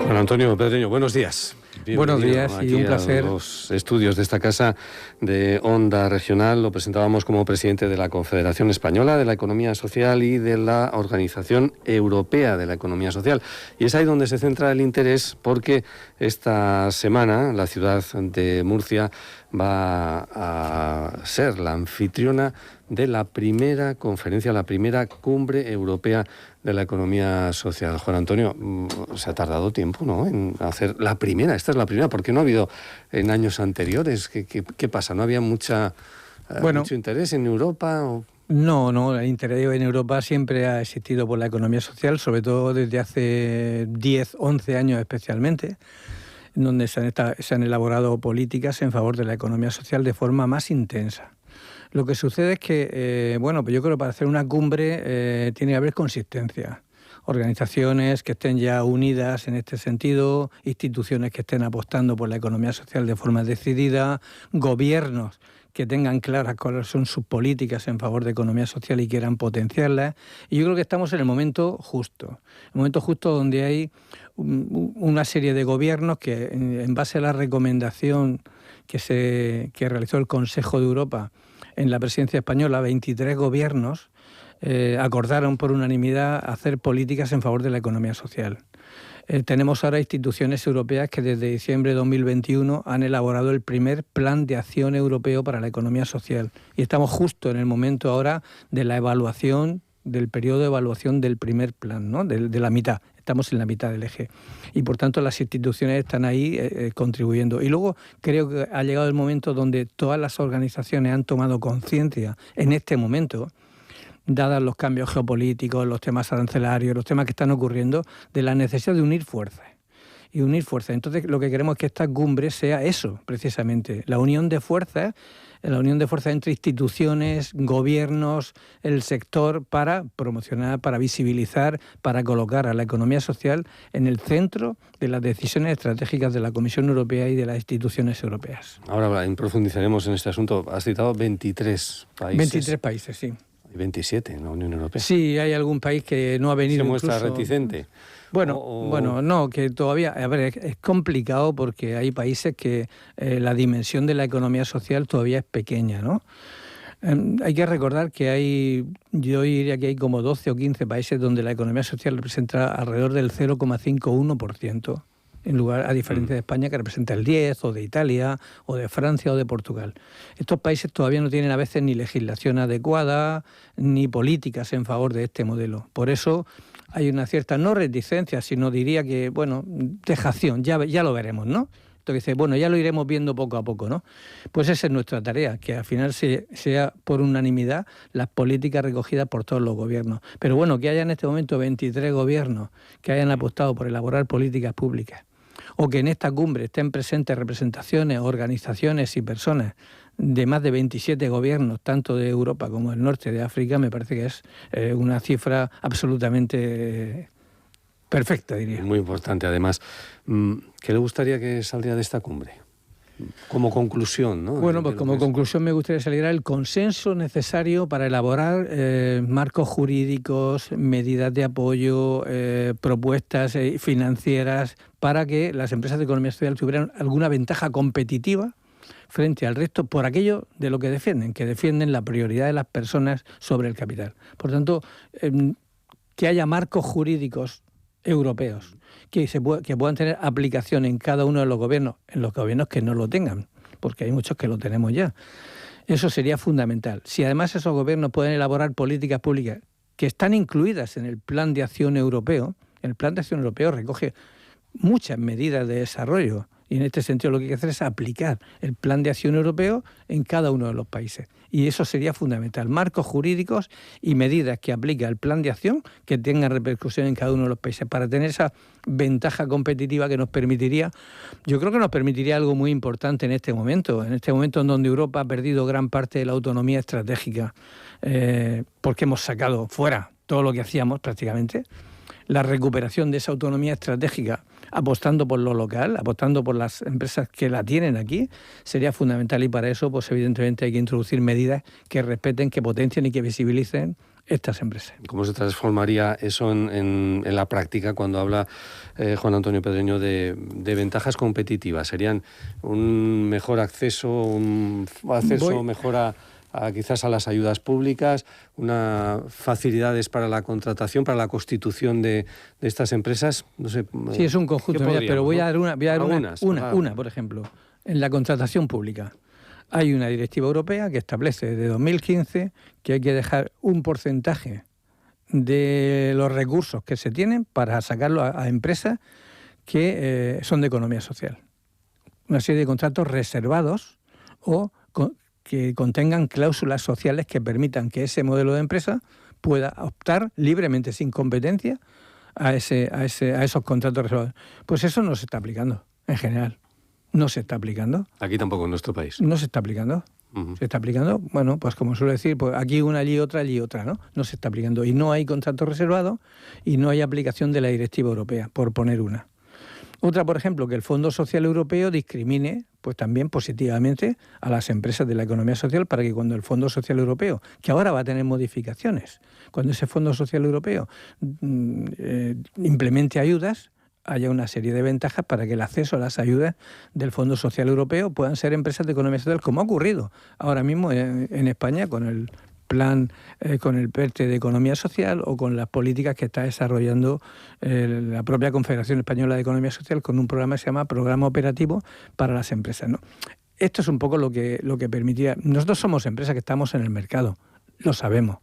Juan Antonio Pedreño, buenos días. Buenos días y un placer. A los estudios de esta casa de Onda Regional lo presentábamos como presidente de la Confederación Española de la Economía Social y de la Organización Europea de la Economía Social. Y es ahí donde se centra el interés, porque esta semana la ciudad de Murcia va a ser la anfitriona de la primera conferencia, la primera cumbre europea de la economía social. Juan Antonio, se ha tardado tiempo, ¿no?, en hacer la primera. Esta es la primera. ¿Por qué no ha habido en años anteriores? ¿Qué pasa? ¿No había mucho interés en Europa? No, el interés en Europa siempre ha existido por la economía social, sobre todo desde hace 10, 11 años especialmente, en donde se han elaborado políticas en favor de la economía social de forma más intensa. Lo que sucede es que, pues yo creo que para hacer una cumbre tiene que haber consistencia. Organizaciones que estén ya unidas en este sentido, instituciones que estén apostando por la economía social de forma decidida, gobiernos que tengan claras cuáles son sus políticas en favor de economía social y quieran potenciarlas. Y yo creo que estamos en el momento justo donde hay una serie de gobiernos que, en base a la recomendación que realizó el Consejo de Europa en la presidencia española, 23 gobiernos acordaron por unanimidad hacer políticas en favor de la economía social. Tenemos ahora instituciones europeas que desde diciembre de 2021 han elaborado el primer plan de acción europeo para la economía social. Y estamos justo en el momento ahora de la evaluación, del periodo de evaluación del primer plan, ¿no?, de la mitad. Estamos en la mitad del eje. Y por tanto las instituciones están ahí contribuyendo. Y luego creo que ha llegado el momento donde todas las organizaciones han tomado conciencia en este momento, dadas los cambios geopolíticos, los temas arancelarios, los temas que están ocurriendo, de la necesidad de unir fuerzas. Y unir fuerzas. Entonces lo que queremos es que esta cumbre sea eso, precisamente, la unión de fuerzas entre instituciones, gobiernos, el sector, para promocionar, para visibilizar, para colocar a la economía social en el centro de las decisiones estratégicas de la Comisión Europea y de las instituciones europeas. Ahora profundizaremos en este asunto. Has citado 23 países. 23 países, sí. 27 en la Unión Europea. Sí, hay algún país que no ha venido. ¿Se muestra reticente? No, que todavía, es complicado porque hay países que la dimensión de la economía social todavía es pequeña, ¿no? Hay que recordar que yo diría que hay como 12 o 15 países donde la economía social representa alrededor del 0,51%. En lugar, a diferencia de España, que representa el 10%, o de Italia, o de Francia, o de Portugal. Estos países todavía no tienen a veces ni legislación adecuada, ni políticas en favor de este modelo. Por eso hay una cierta, no reticencia, sino diría que, dejación, ya lo veremos, ¿no? Entonces dice, ya lo iremos viendo poco a poco, ¿no? Pues esa es nuestra tarea, que al final sea por unanimidad las políticas recogidas por todos los gobiernos. Pero que haya en este momento 23 gobiernos que hayan apostado por elaborar políticas públicas, o que en esta cumbre estén presentes representaciones, organizaciones y personas de más de 27 gobiernos, tanto de Europa como del norte de África, me parece que es una cifra absolutamente perfecta, diría. Muy importante, además. ¿Qué le gustaría que saliera de esta cumbre? Como conclusión, ¿no? Como conclusión me gustaría salir el consenso necesario para elaborar marcos jurídicos, medidas de apoyo, propuestas financieras para que las empresas de economía social tuvieran alguna ventaja competitiva frente al resto por aquello de lo que defienden la prioridad de las personas sobre el capital. Por tanto, que haya marcos jurídicos europeos que puedan tener aplicación en cada uno de los gobiernos, en los gobiernos que no lo tengan, porque hay muchos que lo tenemos ya. Eso sería fundamental. Si además esos gobiernos pueden elaborar políticas públicas que están incluidas en el Plan de Acción Europeo, el Plan de Acción Europeo recoge muchas medidas de desarrollo, y en este sentido lo que hay que hacer es aplicar el Plan de Acción Europeo en cada uno de los países. Y eso sería fundamental. Marcos jurídicos y medidas que aplique el Plan de Acción que tengan repercusión en cada uno de los países para tener esa ventaja competitiva que nos permitiría, yo creo que nos permitiría algo muy importante en este momento en donde Europa ha perdido gran parte de la autonomía estratégica, porque hemos sacado fuera todo lo que hacíamos prácticamente. La recuperación de esa autonomía estratégica apostando por lo local, apostando por las empresas que la tienen aquí, sería fundamental, y para eso pues evidentemente hay que introducir medidas que respeten, que potencien y que visibilicen estas empresas. ¿Cómo se transformaría eso en la práctica cuando habla Juan Antonio Pedreño de ventajas competitivas? ¿Serían un mejor acceso, mejor a quizás a las ayudas públicas, facilidades para la contratación, para la constitución de estas empresas? No sé. Sí, es un conjunto de medidas, pero voy a dar una, por ejemplo. En la contratación pública hay una directiva europea que establece desde 2015 que hay que dejar un porcentaje de los recursos que se tienen para sacarlo a empresas que son de economía social. Una serie de contratos reservados o que contengan cláusulas sociales que permitan que ese modelo de empresa pueda optar libremente, sin competencia, a esos contratos reservados. Pues eso no se está aplicando, en general. No se está aplicando. Aquí tampoco en nuestro país. No se está aplicando. Uh-huh. Se está aplicando, bueno, pues como suelo decir, pues aquí una, allí otra, ¿no? No se está aplicando. Y no hay contrato reservado y no hay aplicación de la directiva europea, por poner una. Otra, por ejemplo, que el Fondo Social Europeo discrimine pues también positivamente a las empresas de la economía social para que cuando el Fondo Social Europeo, que ahora va a tener modificaciones, cuando ese Fondo Social Europeo implemente ayudas, haya una serie de ventajas para que el acceso a las ayudas del Fondo Social Europeo puedan ser empresas de economía social, como ha ocurrido ahora mismo en España con el plan, con el PERTE de Economía Social o con las políticas que está desarrollando la propia Confederación Española de Economía Social con un programa que se llama Programa Operativo para las Empresas, ¿no? Esto es un poco lo que permitía. Nosotros somos empresas que estamos en el mercado, lo sabemos.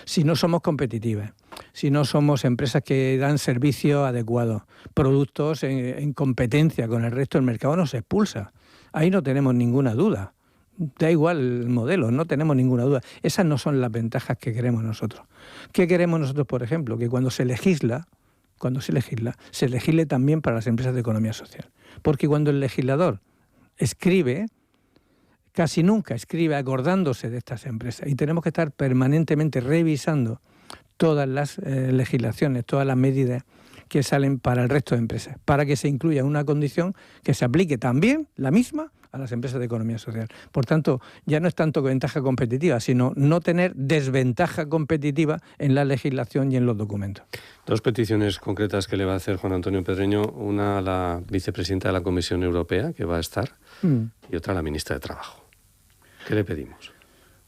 Si no somos competitivas, si no somos empresas que dan servicios adecuados, productos en competencia con el resto del mercado, nos expulsa. Ahí no tenemos ninguna duda. Da igual el modelo, no tenemos ninguna duda. Esas no son las ventajas que queremos nosotros. ¿Qué queremos nosotros, por ejemplo? Que cuando se legisle también para las empresas de economía social. Porque cuando el legislador escribe, casi nunca escribe acordándose de estas empresas. Y tenemos que estar permanentemente revisando todas las legislaciones, todas las medidas que salen para el resto de empresas, para que se incluya una condición que se aplique también, la misma, a las empresas de economía social. Por tanto, ya no es tanto ventaja competitiva, sino no tener desventaja competitiva en la legislación y en los documentos. Dos peticiones concretas que le va a hacer Juan Antonio Pedreño, una a la vicepresidenta de la Comisión Europea, que va a estar, y otra a la ministra de Trabajo. ¿Qué le pedimos?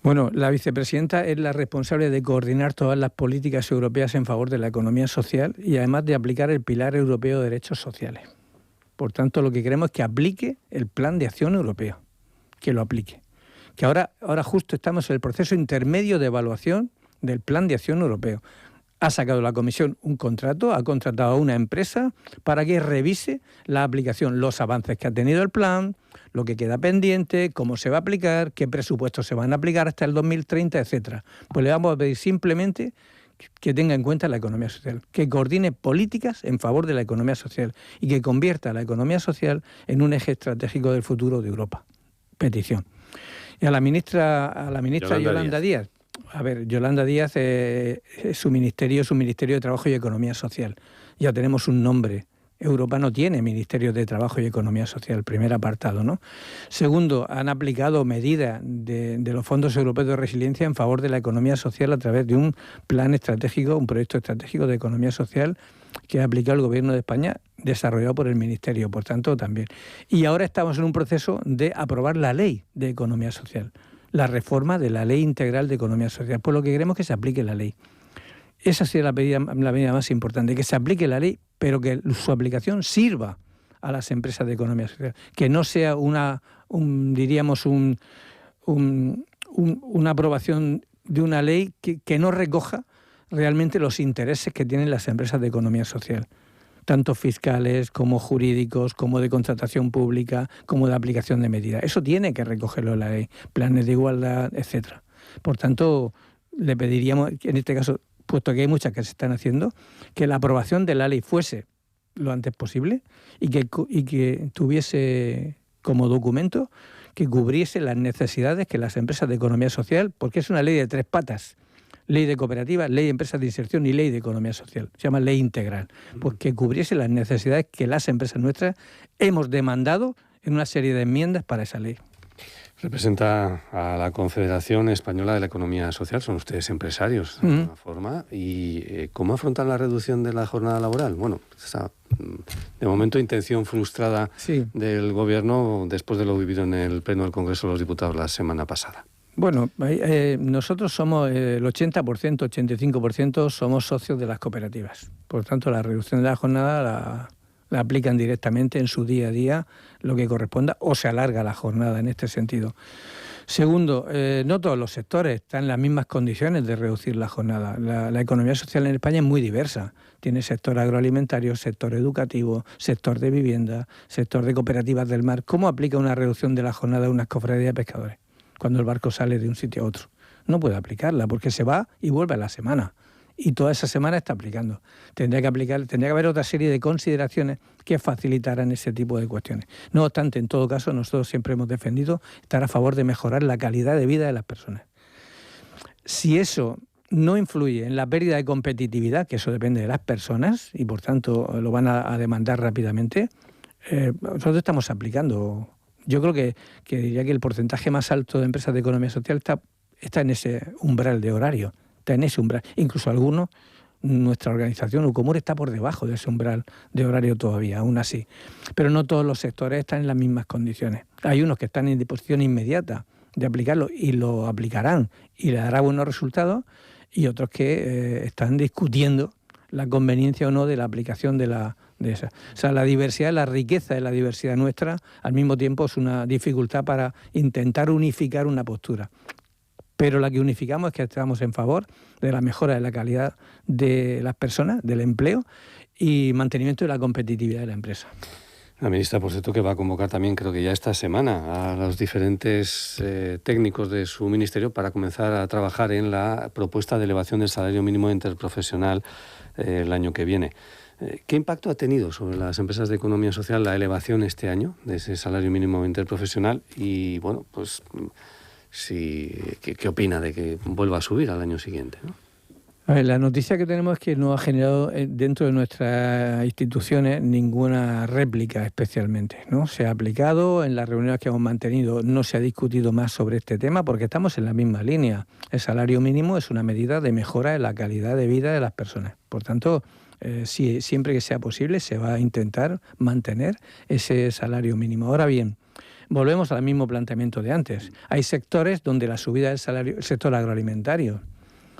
Bueno, la vicepresidenta es la responsable de coordinar todas las políticas europeas en favor de la economía social y además de aplicar el Pilar Europeo de Derechos Sociales. Por tanto, lo que queremos es que aplique el Plan de Acción Europeo, que lo aplique. Que ahora justo estamos en el proceso intermedio de evaluación del Plan de Acción Europeo. Ha sacado la Comisión un contrato, ha contratado a una empresa para que revise la aplicación, los avances que ha tenido el plan, lo que queda pendiente, cómo se va a aplicar, qué presupuestos se van a aplicar hasta el 2030, etcétera. Pues le vamos a pedir simplemente que tenga en cuenta la economía social, que coordine políticas en favor de la economía social y que convierta la economía social en un eje estratégico del futuro de Europa. Petición. Y a la ministra Yolanda Díaz. A ver, Yolanda Díaz, su ministerio es un ministerio de Trabajo y Economía Social. Ya tenemos un nombre. Europa no tiene Ministerio de Trabajo y Economía Social, primer apartado, ¿no? Segundo, han aplicado medidas de los fondos europeos de resiliencia en favor de la economía social a través de un plan estratégico, un proyecto estratégico de economía social que ha aplicado el Gobierno de España, desarrollado por el Ministerio, por tanto, también. Y ahora estamos en un proceso de aprobar la Ley de Economía Social, la reforma de la Ley Integral de Economía Social. Pues lo que queremos es que se aplique la ley. Esa sería la medida más importante, que se aplique la ley, pero que su aplicación sirva a las empresas de economía social. Que no sea una aprobación de una ley que no recoja realmente los intereses que tienen las empresas de economía social, tanto fiscales como jurídicos, como de contratación pública, como de aplicación de medidas. Eso tiene que recogerlo la ley, planes de igualdad, etcétera. Por tanto, le pediríamos, en este caso, puesto que hay muchas que se están haciendo, que la aprobación de la ley fuese lo antes posible y que tuviese como documento que cubriese las necesidades que las empresas de economía social, porque es una ley de tres patas, ley de cooperativas, ley de empresas de inserción y ley de economía social. Se llama ley integral, pues que cubriese las necesidades que las empresas nuestras hemos demandado en una serie de enmiendas para esa ley. Representa a la Confederación Española de la Economía Social, son ustedes empresarios de alguna forma. ¿Y cómo afrontan la reducción de la jornada laboral? Bueno, esa, de momento, intención frustrada del Gobierno después de lo vivido en el Pleno del Congreso de los Diputados la semana pasada. Bueno, nosotros somos el 80%, 85% somos socios de las cooperativas. Por tanto, la reducción de la jornada la aplican directamente en su día a día, lo que corresponda, o se alarga la jornada en este sentido. Segundo, no todos los sectores están en las mismas condiciones de reducir la jornada. La economía social en España es muy diversa. Tiene sector agroalimentario, sector educativo, sector de vivienda, sector de cooperativas del mar. ¿Cómo aplica una reducción de la jornada de unas cofradías de pescadores cuando el barco sale de un sitio a otro? No puede aplicarla porque se va y vuelve a la semana. Y toda esa semana está aplicando. Tendría que haber otra serie de consideraciones que facilitaran ese tipo de cuestiones. No obstante, en todo caso, nosotros siempre hemos defendido estar a favor de mejorar la calidad de vida de las personas. Si eso no influye en la pérdida de competitividad, que eso depende de las personas, y por tanto lo van a demandar rápidamente, nosotros estamos aplicando. Yo creo que diría que el porcentaje más alto de empresas de economía social está en ese umbral de horario. En ese umbral. Incluso algunos, nuestra organización, Ucomur, está por debajo de ese umbral de horario todavía, aún así. Pero no todos los sectores están en las mismas condiciones. Hay unos que están en disposición inmediata de aplicarlo y lo aplicarán y le dará buenos resultados, y otros que están discutiendo la conveniencia o no de la aplicación de esa. O sea, la diversidad, la riqueza de la diversidad nuestra, al mismo tiempo es una dificultad para intentar unificar una postura. Pero la que unificamos es que estamos en favor de la mejora de la calidad de las personas, del empleo y mantenimiento de la competitividad de la empresa. La ministra, por cierto, que va a convocar también, creo que ya esta semana, a los diferentes técnicos de su ministerio para comenzar a trabajar en la propuesta de elevación del salario mínimo interprofesional el año que viene. ¿Qué impacto ha tenido sobre las empresas de economía social la elevación este año de ese salario mínimo interprofesional? Y bueno, pues ¿qué opina de que vuelva a subir al año siguiente, ¿no? A ver, la noticia que tenemos es que no ha generado dentro de nuestras instituciones ninguna réplica especialmente, ¿no? Se ha aplicado en las reuniones que hemos mantenido, no se ha discutido más sobre este tema porque estamos en la misma línea. El salario mínimo es una medida de mejora de la calidad de vida de las personas. Por tanto, siempre que sea posible se va a intentar mantener ese salario mínimo. Ahora bien, volvemos al mismo planteamiento de antes. Hay sectores donde la subida del salario, el sector agroalimentario,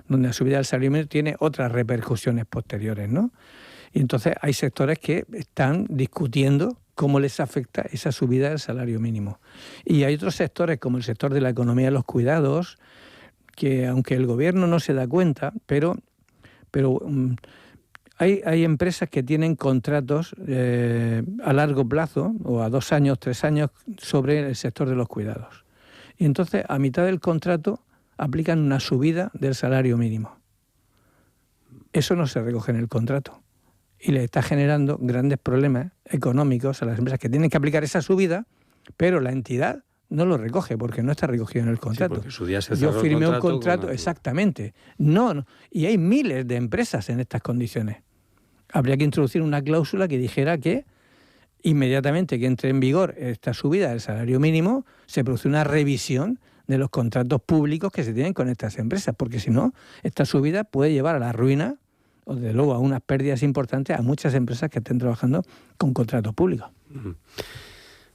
donde la subida del salario mínimo tiene otras repercusiones posteriores, ¿no? Y entonces hay sectores que están discutiendo cómo les afecta esa subida del salario mínimo. Y hay otros sectores, como el sector de la economía de los cuidados, que aunque el gobierno no se da cuenta, pero hay empresas que tienen contratos a largo plazo, o a 2 años, 3 años, sobre el sector de los cuidados. Y entonces, a mitad del contrato, aplican una subida del salario mínimo. Eso no se recoge en el contrato. Y le está generando grandes problemas económicos a las empresas que tienen que aplicar esa subida, pero la entidad no lo recoge porque no está recogido en el contrato. Sí, porque su día se Yo cerró firmé el un contrato, exactamente. No. Y hay miles de empresas en estas condiciones. Habría que introducir una cláusula que dijera que inmediatamente que entre en vigor esta subida del salario mínimo, se produce una revisión de los contratos públicos que se tienen con estas empresas, porque si no, esta subida puede llevar a la ruina, o desde luego a unas pérdidas importantes a muchas empresas que estén trabajando con contratos públicos.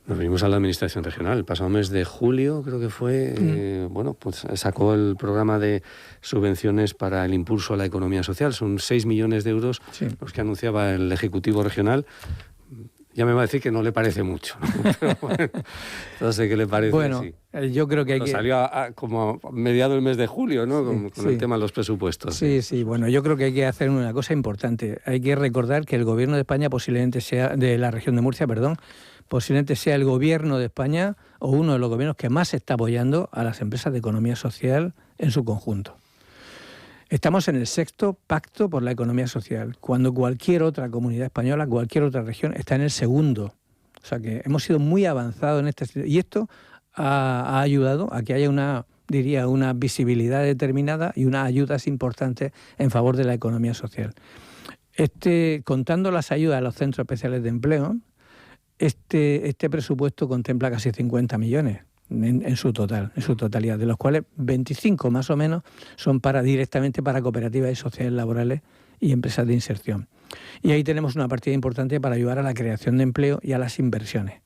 Nos venimos a la Administración Regional. El pasado mes de julio, creo que fue, pues sacó el programa de subvenciones para el impulso a la economía social. Son 6 millones de euros los que anunciaba el Ejecutivo Regional. Ya me va a decir que no le parece mucho, ¿no? Pero bueno, no sé qué le parece. Bueno, sí. Yo creo que hay que... Salió como a mediado del mes de julio, ¿no? Con el tema de los presupuestos. Sí. Bueno, yo creo que hay que hacer una cosa importante. Hay que recordar que el Gobierno de España posiblemente sea, de la región de Murcia, posiblemente sea el Gobierno de España o uno de los gobiernos que más está apoyando a las empresas de economía social en su conjunto. Estamos en el 6º Pacto por la Economía Social, cuando cualquier otra comunidad española, cualquier otra región, está en el 2º. O sea que hemos sido muy avanzados en este sentido. Y esto ha ayudado a que haya una diría, una visibilidad determinada y unas ayudas importantes en favor de la economía social. Contando las ayudas a los centros especiales de empleo, este presupuesto contempla casi 50 millones en su totalidad, de los cuales 25 más o menos son directamente para cooperativas y sociedades laborales y empresas de inserción. Y ahí tenemos una partida importante para ayudar a la creación de empleo y a las inversiones.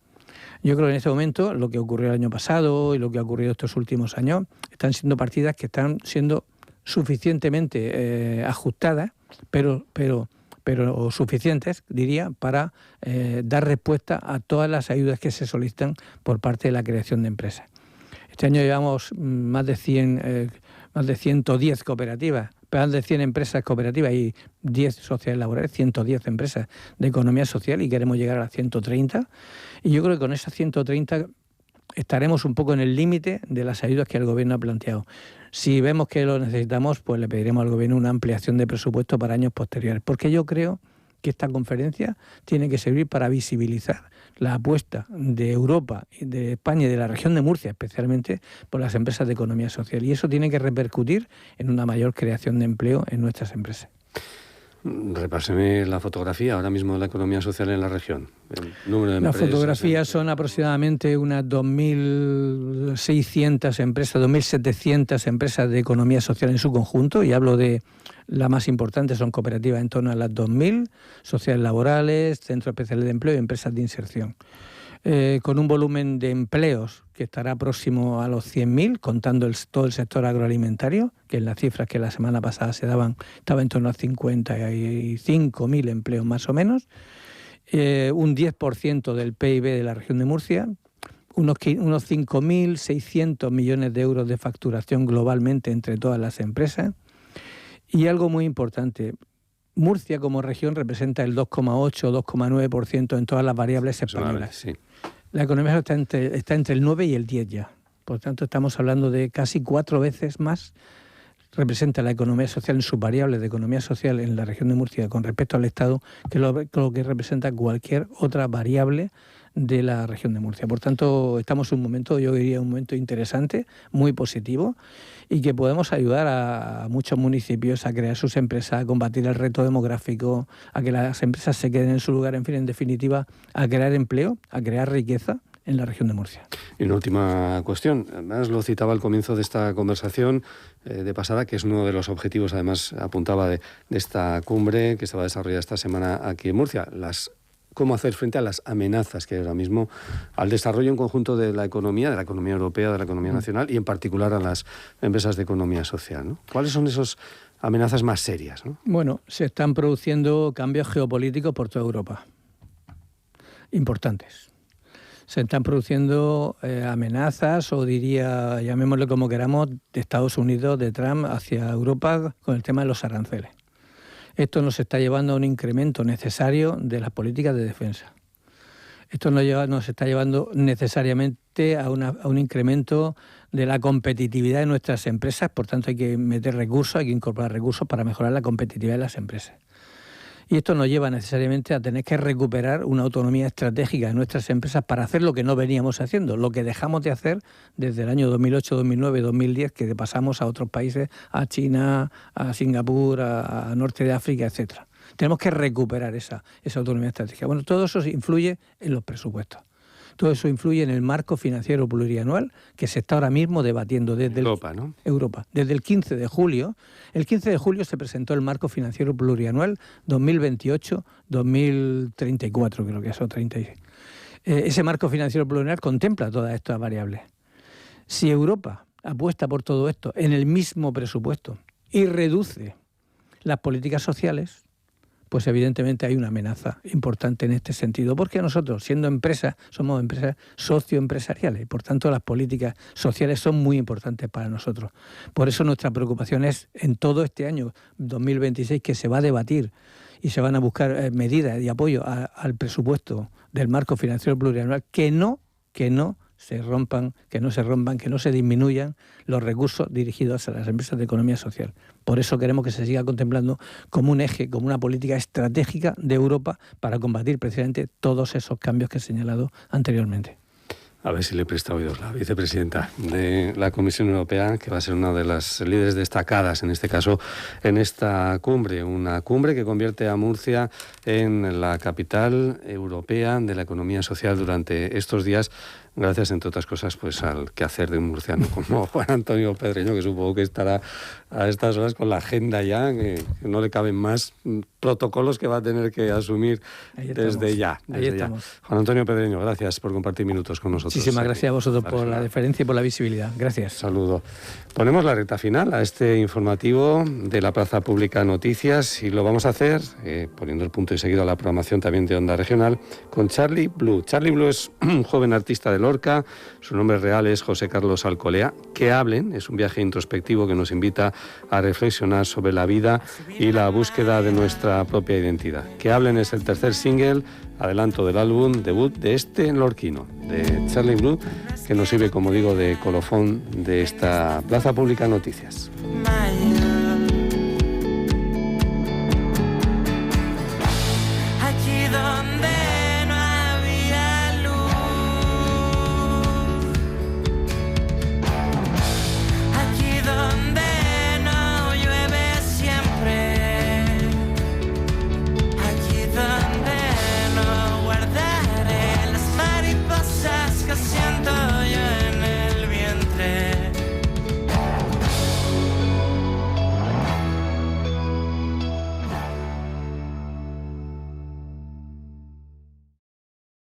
Yo creo que en este momento lo que ocurrió el año pasado y lo que ha ocurrido estos últimos años están siendo partidas que están siendo suficientemente ajustadas, pero suficientes, diría, para dar respuesta a todas las ayudas que se solicitan por parte de la creación de empresas. Este año llevamos más de 110 cooperativas, más de 100 empresas cooperativas y 10 sociedades laborales, 110 empresas de economía social, y queremos llegar a las 130. Y yo creo que con esas 130 estaremos un poco en el límite de las ayudas que el Gobierno ha planteado. Si vemos que lo necesitamos, pues le pediremos al Gobierno una ampliación de presupuesto para años posteriores, porque yo creo que esta conferencia tiene que servir para visibilizar la apuesta de Europa, de España y de la región de Murcia especialmente por las empresas de economía social, y eso tiene que repercutir en una mayor creación de empleo en nuestras empresas. Repáseme la fotografía ahora mismo de la economía social en la región. El número de Las fotografías son aproximadamente unas 2.600 empresas, 2.700 empresas de economía social en su conjunto, y hablo de la más importante, son cooperativas en torno a las 2.000, sociedades laborales, centros especiales de empleo y empresas de inserción. Con un volumen de empleos que estará próximo a los 100.000, contando todo el sector agroalimentario, que en las cifras que la semana pasada se daban estaba en torno a 55.000 empleos más o menos, un 10% del PIB de la región de Murcia, unos 5.600 millones de euros de facturación globalmente entre todas las empresas, y algo muy importante, Murcia como región representa el 2,8 o 2,9% en todas las variables españolas. Sí. La economía está entre el 9 y el 10 ya. Por tanto, estamos hablando de casi 4 veces más representa la economía social en sus variables de economía social en la región de Murcia con respecto al Estado que lo que representa cualquier otra variable de la región de Murcia. Por tanto, estamos en un momento, yo diría, un momento interesante, muy positivo, y que podemos ayudar a muchos municipios a crear sus empresas, a combatir el reto demográfico, a que las empresas se queden en su lugar, en fin, en definitiva, a crear empleo, a crear riqueza en la región de Murcia. Y una última cuestión, además lo citaba al comienzo de esta conversación de pasada, que es uno de los objetivos, además apuntaba de esta cumbre que se va a desarrollar esta semana aquí en Murcia, cómo hacer frente a las amenazas que hay ahora mismo al desarrollo en conjunto de la economía europea, de la economía nacional y en particular a las empresas de economía social, ¿no? ¿Cuáles son esas amenazas más serias, ¿no? Bueno, se están produciendo cambios geopolíticos por toda Europa, importantes. Se están produciendo amenazas, o diría, llamémoslo como queramos, de Estados Unidos, de Trump, hacia Europa con el tema de los aranceles. Esto nos está llevando a un incremento necesario de las políticas de defensa. Esto nos está llevando necesariamente a un incremento de la competitividad de nuestras empresas. Por tanto, hay que meter recursos, hay que incorporar recursos para mejorar la competitividad de las empresas. Y esto nos lleva necesariamente a tener que recuperar una autonomía estratégica de nuestras empresas para hacer lo que no veníamos haciendo, lo que dejamos de hacer desde el año 2008, 2009, 2010, que pasamos a otros países, a China, a Singapur, a Norte de África, etcétera. Tenemos que recuperar esa autonomía estratégica. Bueno, todo eso influye en los presupuestos. Todo eso influye en el marco financiero plurianual que se está ahora mismo debatiendo desde Europa, ¿no? Europa. Desde el 15 de julio. El 15 de julio se presentó el marco financiero plurianual 2028-2034, creo que es, o 36. Ese marco financiero plurianual contempla todas estas variables. Si Europa apuesta por todo esto en el mismo presupuesto y reduce las políticas sociales, pues evidentemente hay una amenaza importante en este sentido, porque nosotros, siendo empresas, somos empresas socioempresariales, y por tanto las políticas sociales son muy importantes para nosotros. Por eso nuestra preocupación es, en todo este año 2026, que se va a debatir y se van a buscar medidas de apoyo al presupuesto del marco financiero plurianual, que no se rompan, que no se disminuyan los recursos dirigidos a las empresas de economía social. Por eso queremos que se siga contemplando como un eje, como una política estratégica de Europa para combatir precisamente todos esos cambios que he señalado anteriormente. A ver si le presta oídos la vicepresidenta de la Comisión Europea, que va a ser una de las líderes destacadas, en este caso, en esta cumbre. Una cumbre que convierte a Murcia en la capital europea de la economía social durante estos días, gracias, entre otras cosas, pues al quehacer de un murciano como Juan Antonio Pedreño, que supongo que estará a estas horas con la agenda ya, que no le caben más protocolos que va a tener que asumir desde ya. Juan Antonio Pedreño, gracias por compartir minutos con nosotros. Muchísimas gracias a vosotros por la deferencia y por la visibilidad. Gracias. Saludo. Ponemos la recta final a este informativo de la Plaza Pública Noticias y lo vamos a hacer poniendo el punto y seguido a la programación también de Onda Regional con Charlie Blue. Charlie Blue es un joven artista de Lorca, su nombre real es José Carlos Alcolea. Que hablen es un viaje introspectivo que nos invita a reflexionar sobre la vida y la búsqueda de nuestra propia identidad. Que hablen es el tercer single, adelanto del álbum debut de este lorquino, de Charlie Blue, que nos sirve, como digo, de colofón de esta Plaza Pública Noticias.